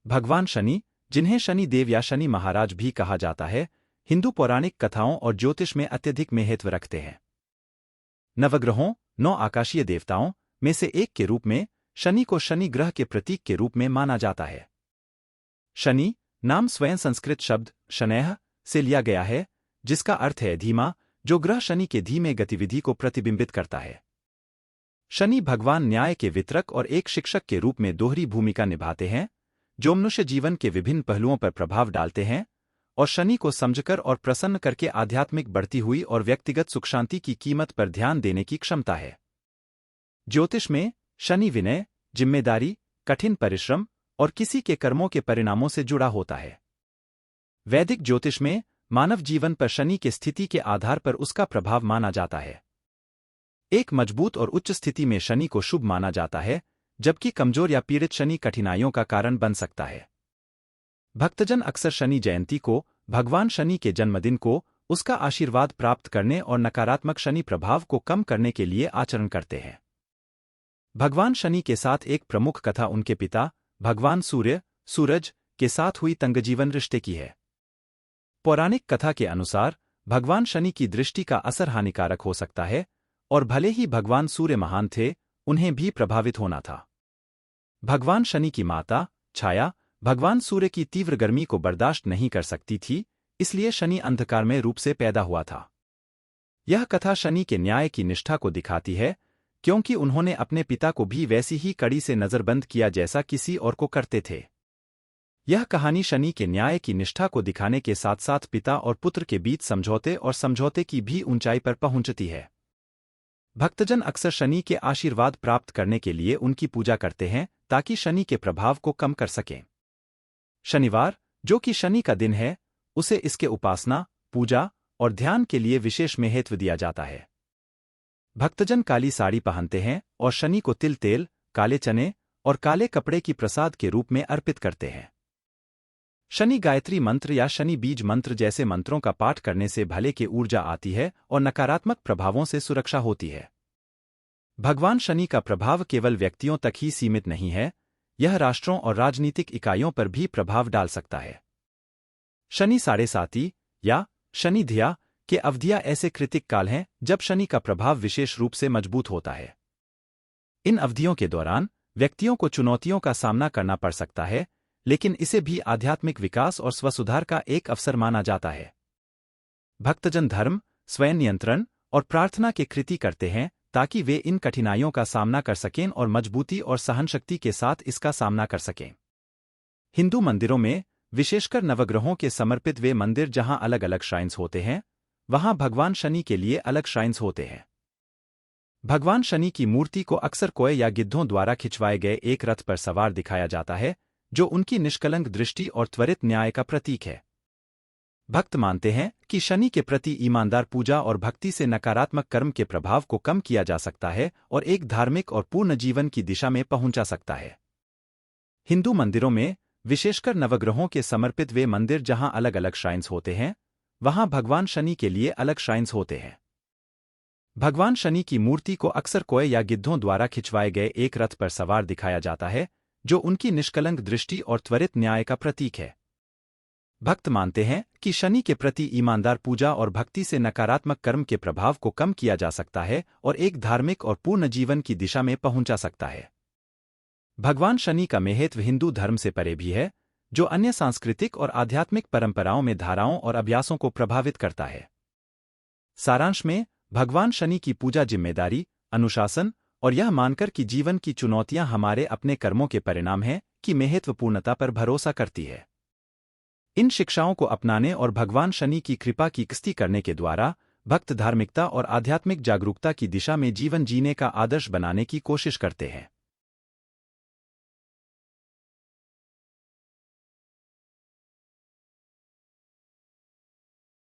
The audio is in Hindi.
भगवान शनि, जिन्हें शनि देव या शनि महाराज भी कहा जाता है, हिंदू पौराणिक कथाओं और ज्योतिष में अत्यधिक महत्व रखते हैं। नवग्रहों, 9 आकाशीय देवताओं में से एक के रूप में शनि को शनि ग्रह के प्रतीक के रूप में माना जाता है। शनि नाम स्वयं संस्कृत शब्द शनैः से लिया गया है, जिसका अर्थ है धीमा, जो ग्रह शनि के धीमे गतिविधि को प्रतिबिंबित करता है। शनि भगवान न्याय के वितरक और एक शिक्षक के रूप में दोहरी भूमिका निभाते हैं, जो मनुष्य जीवन के विभिन्न पहलुओं पर प्रभाव डालते हैं, और शनि को समझकर और प्रसन्न करके आध्यात्मिक बढ़ती हुई और व्यक्तिगत सुख शांति की कीमत पर ध्यान देने की क्षमता है। ज्योतिष में शनि विनय, जिम्मेदारी, कठिन परिश्रम और किसी के कर्मों के परिणामों से जुड़ा होता है। वैदिक ज्योतिष में मानव जीवन पर शनि के स्थिति के आधार पर उसका प्रभाव माना जाता है। एक मजबूत और उच्च स्थिति में शनि को शुभ माना जाता है, जबकि कमजोर या पीड़ित शनि कठिनाइयों का कारण बन सकता है। भक्तजन अक्सर शनि जयंती को, भगवान शनि के जन्मदिन को, उसका आशीर्वाद प्राप्त करने और नकारात्मक शनि प्रभाव को कम करने के लिए आचरण करते हैं। भगवान शनि के साथ एक प्रमुख कथा उनके पिता, भगवान सूरज के साथ हुई तंगजीवन रिश्ते की है। पौराणिक कथा के अनुसार भगवान शनि की दृष्टि का असर हानिकारक हो सकता है, और भले ही भगवान सूर्य महान थे, उन्हें भी प्रभावित होना था। भगवान शनि की माता, छाया, भगवान सूर्य की तीव्र गर्मी को बर्दाश्त नहीं कर सकती थी, इसलिए शनि अंधकारमय रूप से पैदा हुआ था। यह कथा शनि के न्याय की निष्ठा को दिखाती है, क्योंकि उन्होंने अपने पिता को भी वैसी ही कड़ी से नजरबंद किया जैसा किसी और को करते थे। यह कहानी शनि के न्याय की निष्ठा को दिखाने के साथ साथ पिता और पुत्र के बीच समझौते और समझौते की भी ऊंचाई पर पहुंचती है। भक्तजन अक्सर शनि के आशीर्वाद प्राप्त करने के लिए उनकी पूजा करते हैं, ताकि शनि के प्रभाव को कम कर सकें। शनिवार, जो कि शनि का दिन है, उसे इसके उपासना, पूजा और ध्यान के लिए विशेष महत्व दिया जाता है। भक्तजन काली साड़ी पहनते हैं और शनि को तिल तेल, काले चने और काले कपड़े की प्रसाद के रूप में अर्पित करते हैं। शनि गायत्री मंत्र या शनि बीज मंत्र जैसे मंत्रों का पाठ करने से भले की ऊर्जा आती है और नकारात्मक प्रभावों से सुरक्षा होती है। भगवान शनि का प्रभाव केवल व्यक्तियों तक ही सीमित नहीं है, यह राष्ट्रों और राजनीतिक इकाइयों पर भी प्रभाव डाल सकता है। शनि साढ़े साती या शनि धिया के अवधियां ऐसे कृतिक काल हैं जब शनि का प्रभाव विशेष रूप से मजबूत होता है। इन अवधियों के दौरान व्यक्तियों को चुनौतियों का सामना करना पड़ सकता है, लेकिन इसे भी आध्यात्मिक विकास और स्वसुधार का एक अवसर माना जाता है। भक्तजन धर्म, स्वयं नियंत्रण और प्रार्थना के कृति करते हैं, ताकि वे इन कठिनाइयों का सामना कर सकें और मजबूती और सहनशक्ति के साथ इसका सामना कर सकें। हिंदू मंदिरों में, विशेषकर नवग्रहों के समर्पित वे मंदिर जहां अलग अलग श्राइन्स होते हैं, वहां भगवान शनि के लिए अलग श्राइन्स होते हैं। भगवान शनि की मूर्ति को अक्सर कोय या गिद्धों द्वारा खिंचवाए गए एक रथ पर सवार दिखाया जाता है, जो उनकी निष्कलंक दृष्टि और त्वरित न्याय का प्रतीक है। भक्त मानते हैं कि शनि के प्रति ईमानदार पूजा और भक्ति से नकारात्मक कर्म के प्रभाव को कम किया जा सकता है और एक धार्मिक और पूर्ण जीवन की दिशा में पहुंचा सकता है। हिंदू मंदिरों में, विशेषकर नवग्रहों के समर्पित वे मंदिर जहां अलग अलग श्राइन्स होते हैं, वहां भगवान शनि के लिए अलग श्राइन्स होते हैं। भगवान शनि की मूर्ति को अक्सर कोय या गिद्धों द्वारा खिंचवाए गए एक रथ पर सवार दिखाया जाता है, जो उनकी निष्कलंक दृष्टि और त्वरित न्याय का प्रतीक है। भक्त मानते हैं कि शनि के प्रति ईमानदार पूजा और भक्ति से नकारात्मक कर्म के प्रभाव को कम किया जा सकता है और एक धार्मिक और पूर्ण जीवन की दिशा में पहुंचा सकता है। भगवान शनि का महत्व हिंदू धर्म से परे भी है, जो अन्य सांस्कृतिक और आध्यात्मिक परंपराओं में धाराओं और अभ्यासों को प्रभावित करता है। सारांश में, भगवान शनि की पूजा जिम्मेदारी, अनुशासन और यह मानकर कि जीवन की चुनौतियां हमारे अपने कर्मों के परिणाम हैं, की महत्वपूर्णता पर भरोसा करती है। इन शिक्षाओं को अपनाने और भगवान शनि की कृपा की कस्ती करने के द्वारा भक्त धार्मिकता और आध्यात्मिक जागरूकता की दिशा में जीवन जीने का आदर्श बनाने की कोशिश करते हैं।